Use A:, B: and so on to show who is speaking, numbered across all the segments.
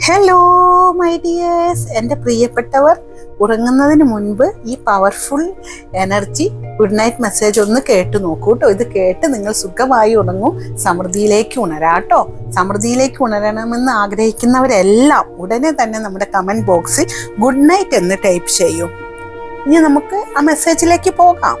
A: Hello my dears, എൻ്റെ പ്രിയപ്പെട്ടവർ, ഉറങ്ങുന്നതിന് മുൻപ് ഈ powerful energy good night message ഒന്ന് കേട്ട് നോക്കൂ കേട്ടോ. ഇത് കേട്ട് നിങ്ങൾ സുഖമായി ഉറങ്ങും, സമൃദ്ധിയിലേക്ക് ഉണരാട്ടോ. സമൃദ്ധിയിലേക്ക് ഉണരണമെന്ന് ആഗ്രഹിക്കുന്നവരെല്ലാം ഉടനെ തന്നെ നമ്മുടെ കമൻറ്റ് ബോക്സിൽ ഗുഡ് നൈറ്റ് എന്ന് ടൈപ്പ് ചെയ്യും. ഇനി നമുക്ക് ആ മെസ്സേജിലേക്ക് പോകാം.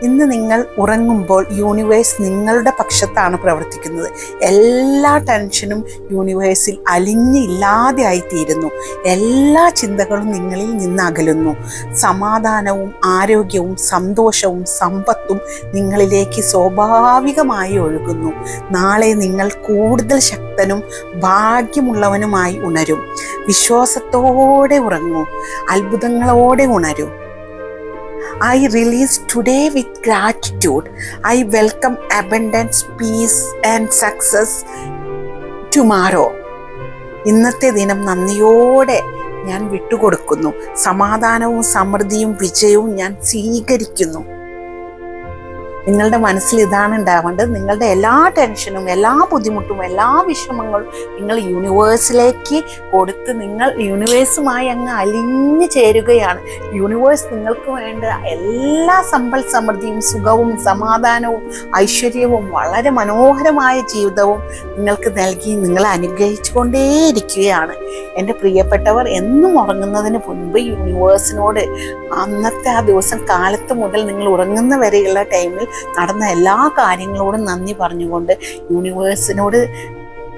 A: ഇന്ന് നിങ്ങൾ ഉറങ്ങുമ്പോൾ യൂണിവേഴ്സ് നിങ്ങളുടെ പക്ഷത്താണ് പ്രവർത്തിക്കുന്നത്. എല്ലാ ടെൻഷനും യൂണിവേഴ്സിൽ അലിഞ്ഞില്ലാതെ ആയിത്തീരുന്നു. എല്ലാ ചിന്തകളും നിങ്ങളിൽ നിന്ന് അകലുന്നു. സമാധാനവും ആരോഗ്യവും സന്തോഷവും സമ്പത്തും നിങ്ങളിലേക്ക് സ്വാഭാവികമായി ഒഴുകുന്നു. നാളെ നിങ്ങൾ കൂടുതൽ ശക്തനും ഭാഗ്യമുള്ളവനുമായി ഉണരും. വിശ്വാസത്തോടെ ഉറങ്ങൂ, അത്ഭുതങ്ങളോടെ ഉണരൂ. I release today with gratitude. I welcome abundance, peace and success tomorrow. ഇന്നത്തെ ദിനം നന്ദിയോടെ ഞാൻ വിട്ടുകൊടുക്കുന്നു. സമാധാനവും സമൃദ്ധിയും വിജയവും ഞാൻ സ്വീകരിക്കുന്നു. നിങ്ങളുടെ മനസ്സിൽ ഇതാണ് ഉണ്ടാവേണ്ടത്. നിങ്ങളുടെ എല്ലാ ടെൻഷനും എല്ലാ ബുദ്ധിമുട്ടും എല്ലാ വിഷമങ്ങളും നിങ്ങൾ യൂണിവേഴ്സിലേക്ക് കൊടുത്ത് നിങ്ങൾ യൂണിവേഴ്സുമായി അങ്ങ് അലിഞ്ഞു ചേരുകയാണ്. യൂണിവേഴ്സ് നിങ്ങൾക്ക് വേണ്ട എല്ലാ സമ്പൽ സമൃദ്ധിയും സുഖവും സമാധാനവും ഐശ്വര്യവും വളരെ മനോഹരമായ ജീവിതവും നിങ്ങൾക്ക് നൽകി നിങ്ങളെ അനുഗ്രഹിച്ചു കൊണ്ടേയിരിക്കുകയാണ്. എൻ്റെ പ്രിയപ്പെട്ടവർ, എന്നും ഉറങ്ങുന്നതിന് മുൻപ് യൂണിവേഴ്സിനോട് അന്നത്തെ ആ ദിവസം കാലത്ത് മുതൽ നിങ്ങൾ ഉറങ്ങുന്ന വരെയുള്ള ടൈമിൽ നടന്ന എല്ലാ കാര്യങ്ങളോടും നന്ദി പറഞ്ഞുകൊണ്ട് യൂണിവേഴ്സിനോട്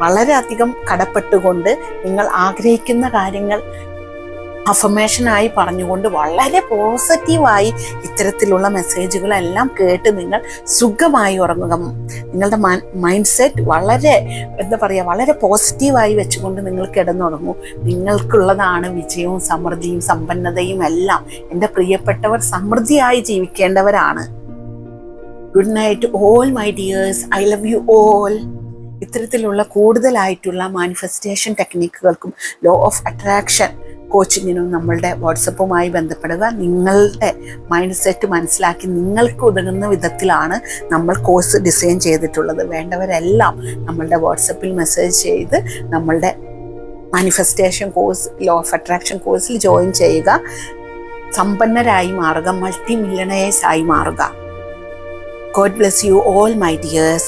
A: വളരെയധികം കടപ്പെട്ടുകൊണ്ട് നിങ്ങൾ ആഗ്രഹിക്കുന്ന കാര്യങ്ങൾ അഫർമേഷനായി പറഞ്ഞുകൊണ്ട് വളരെ പോസിറ്റീവായി ഇത്തരത്തിലുള്ള മെസ്സേജുകളെല്ലാം കേട്ട് നിങ്ങൾ സുഖമായി ഉറങ്ങുക. നിങ്ങളുടെ മൈൻഡ് സെറ്റ് വളരെ വളരെ പോസിറ്റീവായി വെച്ചുകൊണ്ട് നിങ്ങൾ കിടന്നുറങ്ങും. നിങ്ങൾക്കുള്ളതാണ് വിജയവും സമൃദ്ധിയും സമ്പന്നതയും എല്ലാം. എൻ്റെ പ്രിയപ്പെട്ടവർ സമൃദ്ധിയായി ജീവിക്കേണ്ടവരാണ്. Good night all my dears, I love you all. ഇത്തരത്തിലുള്ള കൂടുതലായിട്ടുള്ള മാനിഫെസ്റ്റേഷൻ ടെക്നിക്കുകൾക്കും ലോ ഓഫ് അട്രാക്ഷൻ കോച്ചിങ്ങിനും നമ്മളുടെ വാട്സപ്പുമായി ബന്ധപ്പെടുക. നിങ്ങളുടെ മൈൻഡ് സെറ്റ് മനസ്സിലാക്കി നിങ്ങൾക്ക് ഉതകുന്ന വിധത്തിലാണ് നമ്മൾ കോഴ്സ് ഡിസൈൻ ചെയ്തിട്ടുള്ളത്. വേണ്ടവരെല്ലാം നമ്മളുടെ വാട്സപ്പിൽ മെസ്സേജ് ചെയ്ത് നമ്മളുടെ manifestation course law of attraction കോഴ്സിൽ ജോയിൻ ചെയ്യുക. സമ്പന്നരായി മാറുക, മൾട്ടി മില്യണേഴ്സ് ആയി മാറുക. God bless you all, my dears.